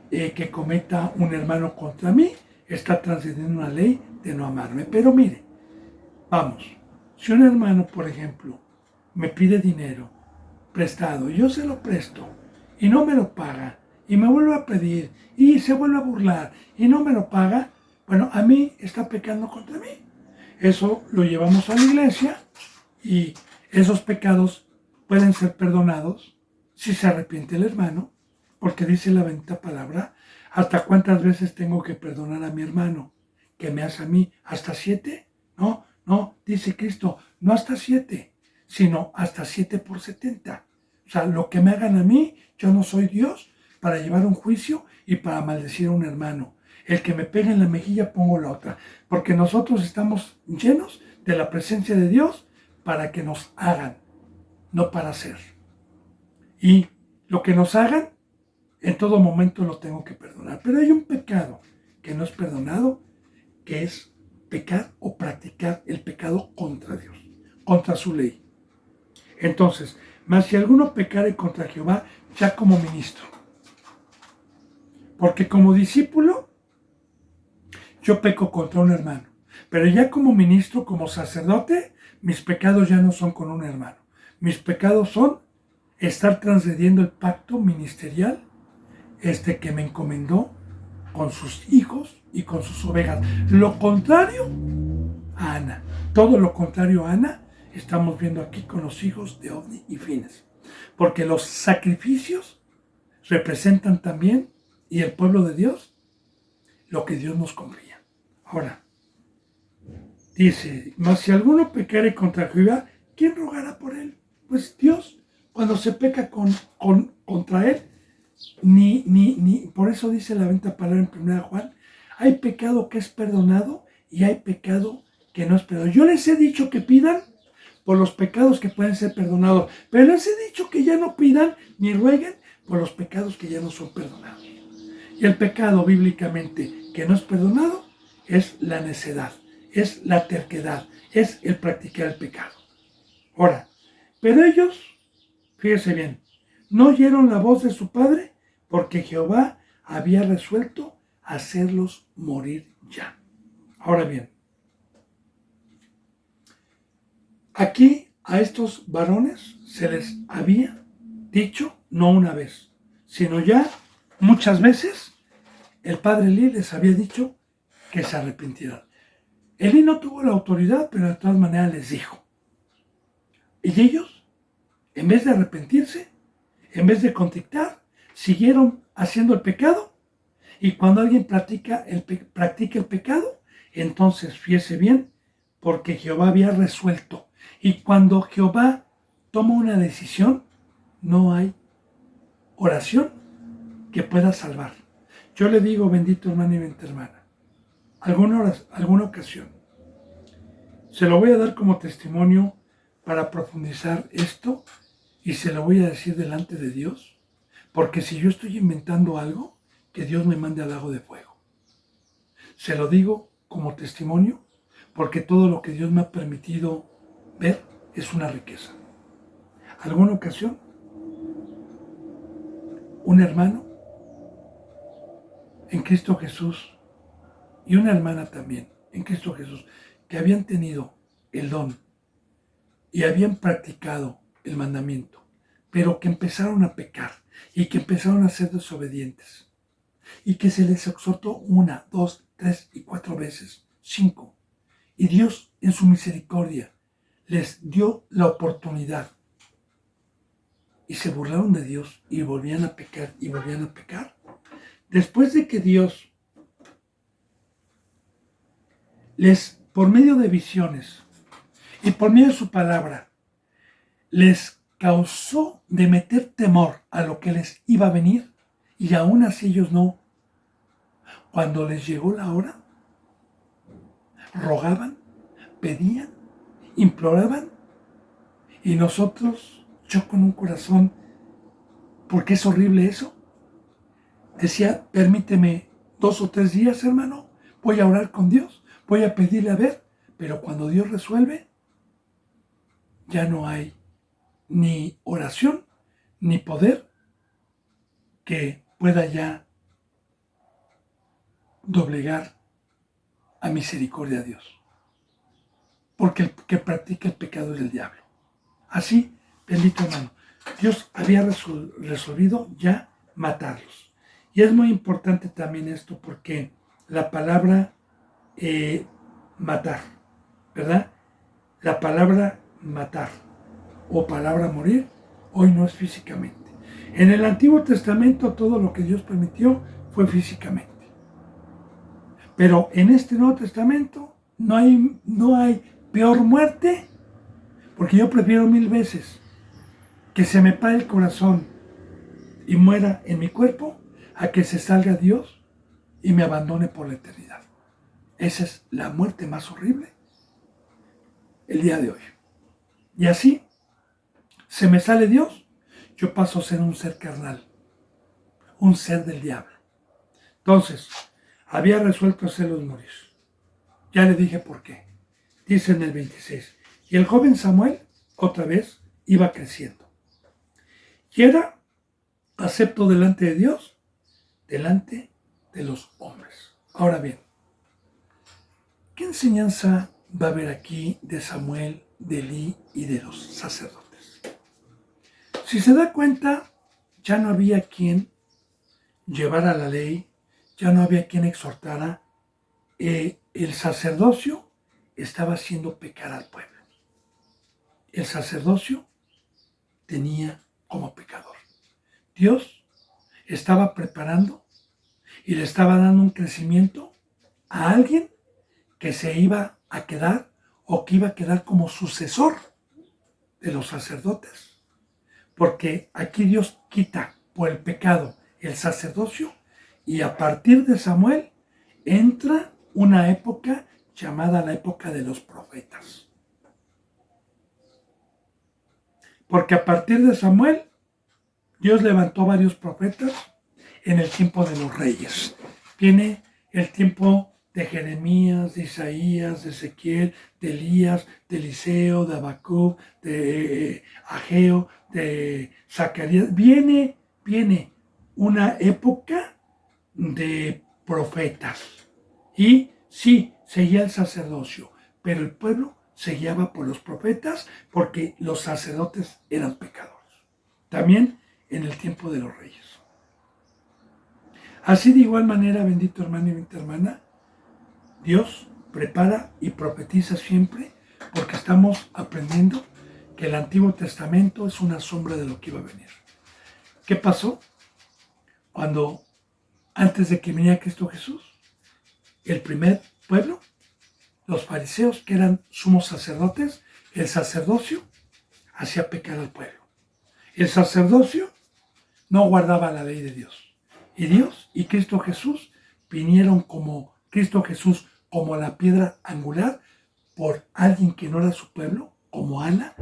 que cometa un hermano contra mí está transgrediendo una ley de no amarme. Pero mire, vamos, si un hermano, por ejemplo, me pide dinero prestado y yo se lo presto y no me lo paga y me vuelve a pedir y se vuelve a burlar y no me lo paga, bueno, a mí está pecando contra mí. Eso lo llevamos a la iglesia y esos pecados pueden ser perdonados si se arrepiente el hermano, porque dice la bendita palabra, ¿hasta cuántas veces tengo que perdonar a mi hermano que me hace a mí? ¿Hasta 7? No, dice Cristo, no hasta 7, sino hasta 7 por 70. O sea, lo que me hagan a mí, yo no soy Dios para llevar un juicio y para maldecir a un hermano. El que me pegue en la mejilla, pongo la otra. Porque nosotros estamos llenos de la presencia de Dios para que nos hagan, no para hacer. Y lo que nos hagan, en todo momento lo tengo que perdonar. Pero hay un pecado que no es perdonado, que es pecar o practicar el pecado contra Dios, contra su ley. Entonces, mas si alguno pecare contra Jehová, ya como ministro. Porque como discípulo, yo peco contra un hermano. Pero ya como ministro, como sacerdote, mis pecados ya no son con un hermano. Mis pecados son estar transgrediendo el pacto ministerial que me encomendó con sus hijos y con sus ovejas. Lo contrario a Ana. Todo lo contrario a Ana estamos viendo aquí con los hijos de Ofni y Fines. Porque los sacrificios representan también, y el pueblo de Dios, lo que Dios nos confía. Ahora, dice, mas si alguno pecare contra Jehová, ¿quién rogará por él? Pues Dios, cuando se peca contra él, por eso dice la bendita palabra en 1 Juan, hay pecado que es perdonado y hay pecado que no es perdonado. Yo les he dicho que pidan por los pecados que pueden ser perdonados, pero les he dicho que ya no pidan ni rueguen por los pecados que ya no son perdonados. Y el pecado bíblicamente que no es perdonado es la necedad, es la terquedad, es el practicar el pecado. Ahora, pero ellos, fíjese bien, no oyeron la voz de su padre porque Jehová había resuelto hacerlos morir ya. Ahora bien, aquí a estos varones se les había dicho, no una vez, sino ya muchas veces, el padre Elí les había dicho que se arrepintieran. Elí no tuvo la autoridad, pero de todas maneras les dijo. Y ellos, en vez de arrepentirse, en vez de contritar, siguieron haciendo el pecado. Y cuando alguien practica el pecado, entonces fíjese bien, porque Jehová había resuelto. Y cuando Jehová toma una decisión, no hay oración que pueda salvar. Yo le digo, bendito hermano y bendita hermana, alguna ocasión. Se lo voy a dar como testimonio para profundizar esto y se lo voy a decir delante de Dios, porque si yo estoy inventando algo, que Dios me mande al lago de fuego. Se lo digo como testimonio, porque todo lo que Dios me ha permitido ver es una riqueza. Alguna ocasión, un hermano en Cristo Jesús y una hermana también en Cristo Jesús, que habían tenido el don y habían practicado el mandamiento, pero que empezaron a pecar y que empezaron a ser desobedientes y que se les exhortó 1, 2, 3 y 4 veces, 5. Y Dios en su misericordia les dio la oportunidad y se burlaron de Dios y volvían a pecar y volvían a pecar. Después de que Dios por medio de visiones y por medio de su palabra, les causó de meter temor a lo que les iba a venir, y aún así ellos no. Cuando les llegó la hora, rogaban, pedían, imploraban, y nosotros, yo con un corazón, porque es horrible eso, decía, permíteme 2 o 3 días, hermano, voy a orar con Dios, voy a pedirle a ver, pero cuando Dios resuelve, ya no hay ni oración, ni poder que pueda ya doblegar a misericordia a Dios. Porque el que practica el pecado es el diablo. Así, bendito hermano, Dios había resolvido ya matarlos. Y es muy importante también esto porque la palabra matar, ¿verdad? La palabra matar o palabra morir hoy no es físicamente. En el Antiguo Testamento todo lo que Dios permitió fue físicamente. Pero en este Nuevo Testamento no hay peor muerte, porque yo prefiero 1000 veces que se me pare el corazón y muera en mi cuerpo a que se salga Dios y me abandone por la eternidad. Esa es la muerte más horrible el día de hoy. Y así, se me sale Dios, yo paso a ser un ser carnal, un ser del diablo. Entonces, había resuelto hacerlos morir. Ya le dije por qué. Dice en el 26. Y el joven Samuel, otra vez, iba creciendo. Y era acepto delante de Dios, delante de los hombres. Ahora bien, ¿qué enseñanza va a haber aquí de Samuel, de Elí y de los sacerdotes? Si se da cuenta, ya no había quien llevara la ley, ya no había quien exhortara. El sacerdocio estaba haciendo pecar al pueblo. El sacerdocio tenía como pecador. Dios estaba preparando y le estaba dando un crecimiento a alguien que se iba a quedar o que iba a quedar como sucesor de los sacerdotes. Porque aquí Dios quita por el pecado el sacerdocio y a partir de Samuel entra una época llamada la época de los profetas. Porque a partir de Samuel, Dios levantó varios profetas en el tiempo de los reyes. Viene el tiempo de Jeremías, de Isaías, de Ezequiel, de Elías, de Eliseo, de Habacuc, de Ageo, de Zacarías. Viene una época de profetas. Y sí, seguía el sacerdocio, pero el pueblo se guiaba por los profetas porque los sacerdotes eran pecadores. También en el tiempo de los reyes. Así de igual manera, bendito hermano y bendita hermana, Dios prepara y profetiza siempre porque estamos aprendiendo que el Antiguo Testamento es una sombra de lo que iba a venir. ¿Qué pasó? Cuando antes de que viniera Cristo Jesús, el primer pueblo, los fariseos, que eran sumos sacerdotes, el sacerdocio hacía pecar al pueblo. El sacerdocio no guardaba la ley de Dios. Y Dios y Cristo Jesús vinieron como Cristo Jesús como la piedra angular por alguien que no era su pueblo, como Ana,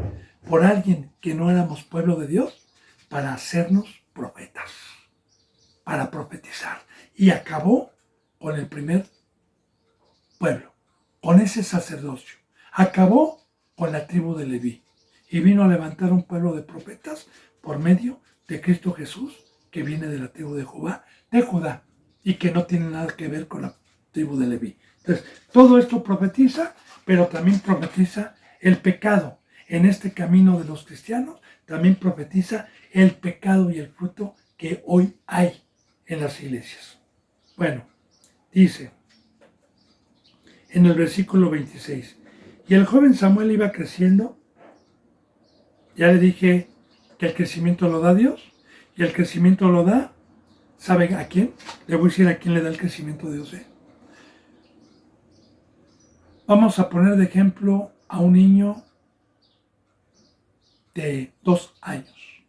por alguien que no éramos pueblo de Dios, para hacernos profetas, para profetizar. Y acabó con el primer pueblo, con ese sacerdocio. Acabó con la tribu de Leví y vino a levantar un pueblo de profetas por medio de Cristo Jesús, que viene de la tribu de Judá, y que no tiene nada que ver con la tribu de Leví. Entonces, todo esto profetiza, pero también profetiza el pecado. En este camino de los cristianos, también profetiza el pecado y el fruto que hoy hay en las iglesias. Bueno, dice en el versículo 26, y el joven Samuel iba creciendo. Ya le dije que el crecimiento lo da Dios, y el crecimiento lo da, ¿saben a quién? Le voy a decir a quién le da el crecimiento de Dios. Vamos a poner de ejemplo a un niño de 2 años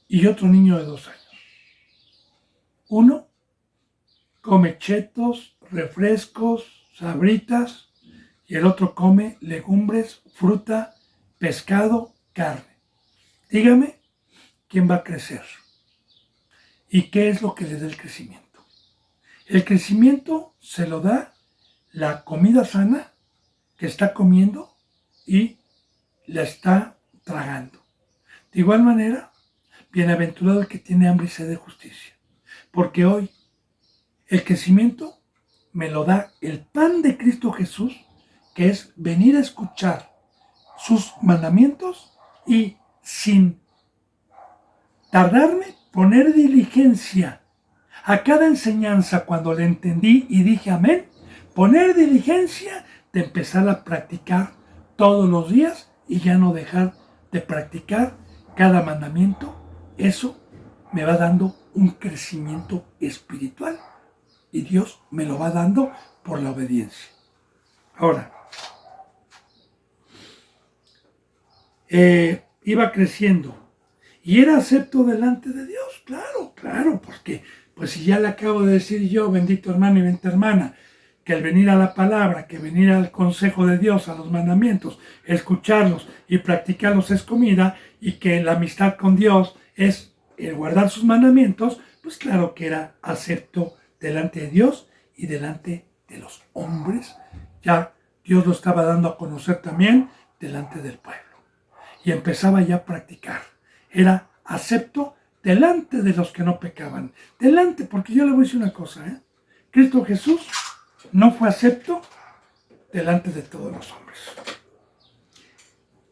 y otro niño de 2 años. Uno come chetos, refrescos, sabritas, y el otro come legumbres, fruta, pescado, carne. Dígame, ¿quién va a crecer? ¿Y qué es lo que le da el crecimiento? El crecimiento se lo da la comida sana que está comiendo y la está tragando. De igual manera, bienaventurado el que tiene hambre y sed de justicia, porque hoy el crecimiento me lo da el pan de Cristo Jesús, que es venir a escuchar sus mandamientos y sin tardarme poner diligencia a cada enseñanza cuando la entendí y dije amén, poner diligencia de empezar a practicar todos los días y ya no dejar de practicar cada mandamiento. Eso me va dando un crecimiento espiritual y Dios me lo va dando por la obediencia. Ahora, iba creciendo y era acepto delante de Dios, claro, porque pues si ya le acabo de decir yo, bendito hermano y bendita hermana, que el venir a la palabra, que venir al consejo de Dios, a los mandamientos, escucharlos y practicarlos es comida, y que la amistad con Dios es el guardar sus mandamientos, pues claro que era acepto delante de Dios y delante de los hombres. Ya Dios lo estaba dando a conocer también delante del pueblo. Y empezaba ya a practicar. Era acepto delante de los que no pecaban. Delante, porque yo le voy a decir una cosa, Cristo Jesús no fue acepto delante de todos los hombres.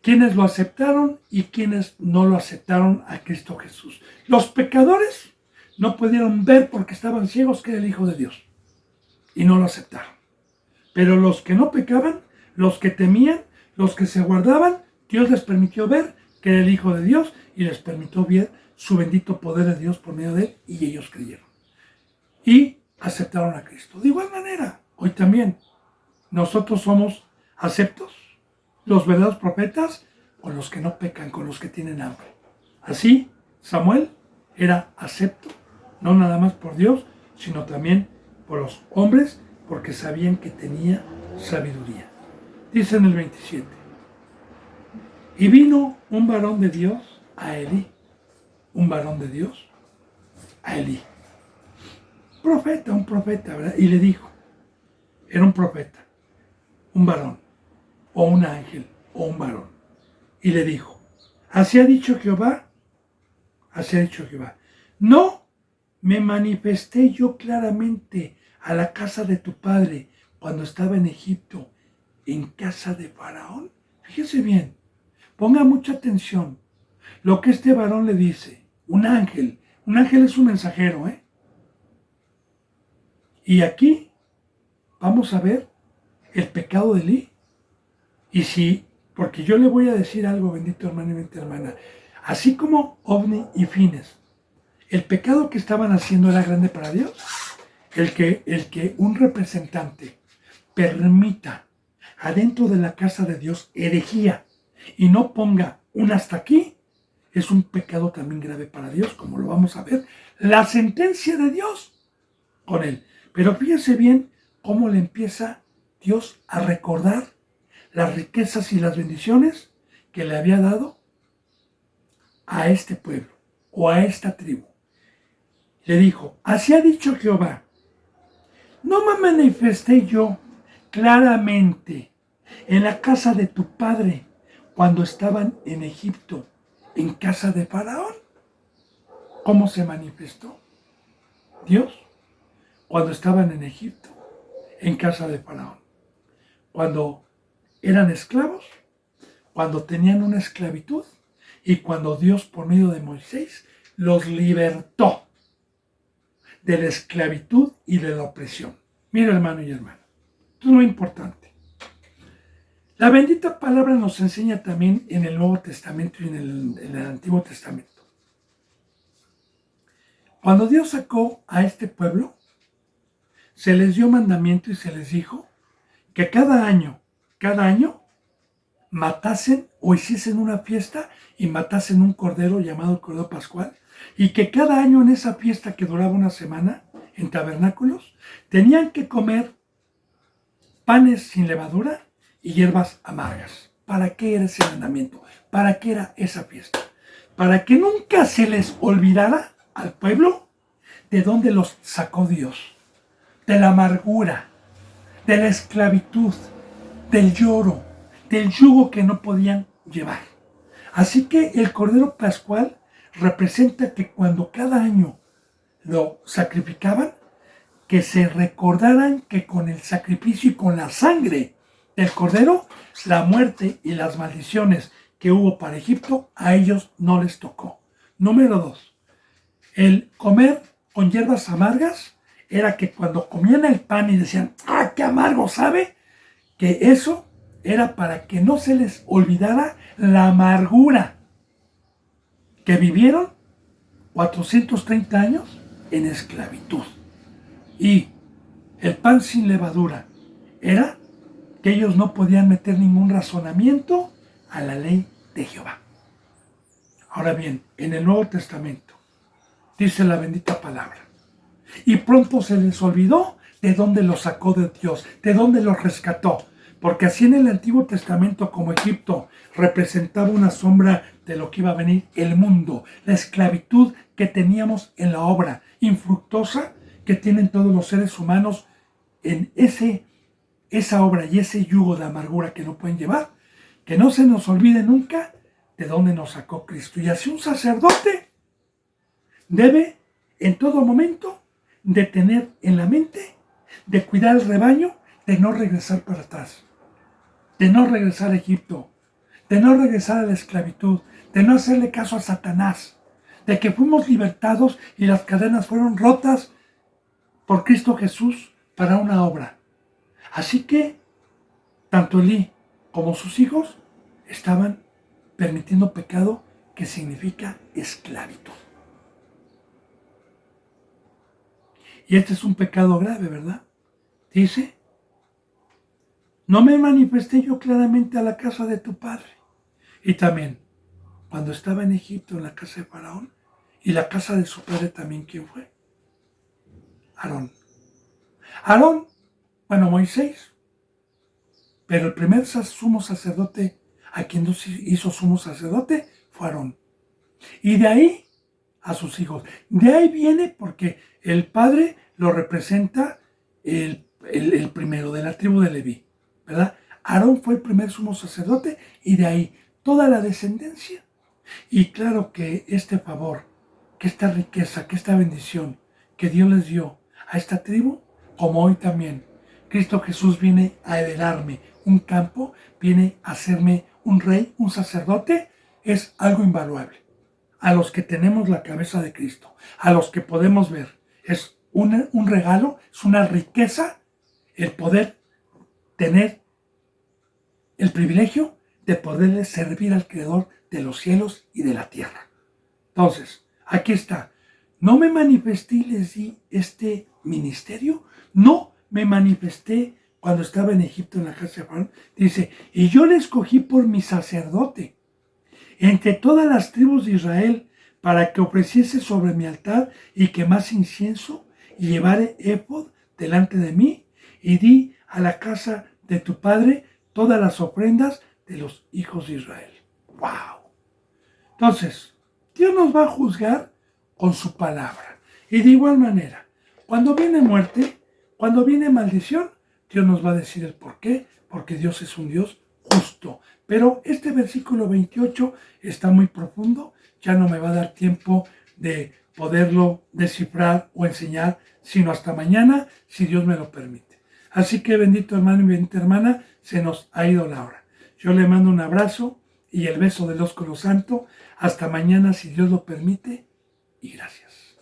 ¿Quiénes lo aceptaron y quiénes no lo aceptaron a Cristo Jesús? Los pecadores no pudieron ver porque estaban ciegos que era el Hijo de Dios y no lo aceptaron. Pero los que no pecaban, los que temían, los que se guardaban, Dios les permitió ver que era el Hijo de Dios y les permitió ver su bendito poder de Dios por medio de él, y ellos creyeron. Y aceptaron a Cristo. De igual manera, hoy también nosotros somos aceptos, los verdaderos profetas, con los que no pecan, con los que tienen hambre. Así, Samuel era acepto, no nada más por Dios, sino también por los hombres, porque sabían que tenía sabiduría. Dice en el 27, y vino un varón de Dios a Elí, un varón de Dios a Elí, un profeta, ¿verdad? Y le dijo, era un profeta, un varón, o un ángel, o un varón, y le dijo, así ha dicho Jehová, no me manifesté yo claramente a la casa de tu padre cuando estaba en Egipto, en casa de Faraón. Fíjese bien, ponga mucha atención lo que este varón le dice. Un ángel es un mensajero, Y aquí vamos a ver el pecado de Elí. Y sí, porque yo le voy a decir algo, bendito hermano y bendita hermana, así como Ovni y Fines, el pecado que estaban haciendo era grande para Dios. El que un representante permita adentro de la casa de Dios herejía y no ponga un hasta aquí, es un pecado también grave para Dios, como lo vamos a ver, la sentencia de Dios con él. Pero fíjense bien cómo le empieza Dios a recordar las riquezas y las bendiciones que le había dado a este pueblo o a esta tribu. Le dijo, así ha dicho Jehová, ¿no me manifesté yo claramente en la casa de tu padre cuando estaban en Egipto, en casa de Faraón? ¿Cómo se manifestó Dios cuando estaban en Egipto, en casa de Faraón? Cuando eran esclavos, cuando tenían una esclavitud y cuando Dios por medio de Moisés los libertó de la esclavitud y de la opresión. Mira, hermano y hermana, esto es muy importante. La bendita palabra nos enseña también en el Nuevo Testamento y en el Antiguo Testamento. Cuando Dios sacó a este pueblo, se les dio mandamiento y se les dijo que cada año, matasen o hiciesen una fiesta y matasen un cordero llamado el Cordero Pascual, y que cada año en esa fiesta que duraba una semana en tabernáculos, tenían que comer panes sin levadura y hierbas amargas. ¿Para qué era ese mandamiento? ¿Para qué era esa fiesta? Para que nunca se les olvidara al pueblo de dónde los sacó Dios, de la amargura, de la esclavitud, del lloro, del yugo que no podían llevar. Así que el Cordero Pascual representa que cuando cada año lo sacrificaban, que se recordaran que con el sacrificio y con la sangre del Cordero, la muerte y las maldiciones que hubo para Egipto, a ellos no les tocó. Número 2. El comer con hierbas amargas era que cuando comían el pan y decían, ¡ah, qué amargo sabe!, que eso era para que no se les olvidara la amargura que vivieron 430 años en esclavitud. Y el pan sin levadura era que ellos no podían meter ningún razonamiento a la ley de Jehová. Ahora bien, en el Nuevo Testamento dice la bendita palabra, y pronto se les olvidó de dónde los sacó de Dios, de dónde los rescató. Porque así en el Antiguo Testamento, como Egipto representaba una sombra de lo que iba a venir, el mundo, la esclavitud que teníamos en la obra infructuosa que tienen todos los seres humanos en esa obra y ese yugo de amargura que no pueden llevar, que no se nos olvide nunca de dónde nos sacó Cristo. Y así un sacerdote debe en todo momento de tener en la mente, de cuidar el rebaño, de no regresar para atrás, de no regresar a Egipto, de no regresar a la esclavitud, de no hacerle caso a Satanás, de que fuimos libertados y las cadenas fueron rotas por Cristo Jesús para una obra. Así que tanto Elí como sus hijos estaban permitiendo pecado, que significa esclavitud. Y este es un pecado grave, ¿verdad? Dice, no me manifesté yo claramente a la casa de tu padre. Y también, cuando estaba en Egipto, en la casa de Faraón, y la casa de su padre también, ¿quién fue? Aarón. Aarón, bueno, Moisés. Pero el primer sumo sacerdote, a quien Dios hizo sumo sacerdote, fue Aarón. Y de ahí a sus hijos. De ahí viene porque el padre lo representa el primero de la tribu de Leví, ¿verdad? Aarón fue el primer sumo sacerdote y de ahí toda la descendencia. Y claro que este favor, que esta riqueza, que esta bendición que Dios les dio a esta tribu, como hoy también, Cristo Jesús viene a heredarme un campo, viene a hacerme un rey, un sacerdote, es algo invaluable. A los que tenemos la cabeza de Cristo, a los que podemos ver, es un regalo, es una riqueza el poder tener el privilegio de poderle servir al Creador de los cielos y de la tierra. Entonces, aquí está. No me manifesté y les di este ministerio. No me manifesté cuando estaba en Egipto en la casa de Faraón. Dice, y yo le escogí por mi sacerdote entre todas las tribus de Israel, para que ofreciese sobre mi altar y quemase incienso y llevare éfod delante de mí, y di a la casa de tu padre todas las ofrendas de los hijos de Israel. ¡Wow! Entonces, Dios nos va a juzgar con su palabra. Y de igual manera, cuando viene muerte, cuando viene maldición, Dios nos va a decir el por qué, porque Dios es un Dios justo. Pero este versículo 28 está muy profundo, ya no me va a dar tiempo de poderlo descifrar o enseñar, sino hasta mañana, si Dios me lo permite. Así que bendito hermano y bendita hermana, se nos ha ido la hora. Yo le mando un abrazo y el beso del ósculo santo. Hasta mañana, si Dios lo permite, y gracias.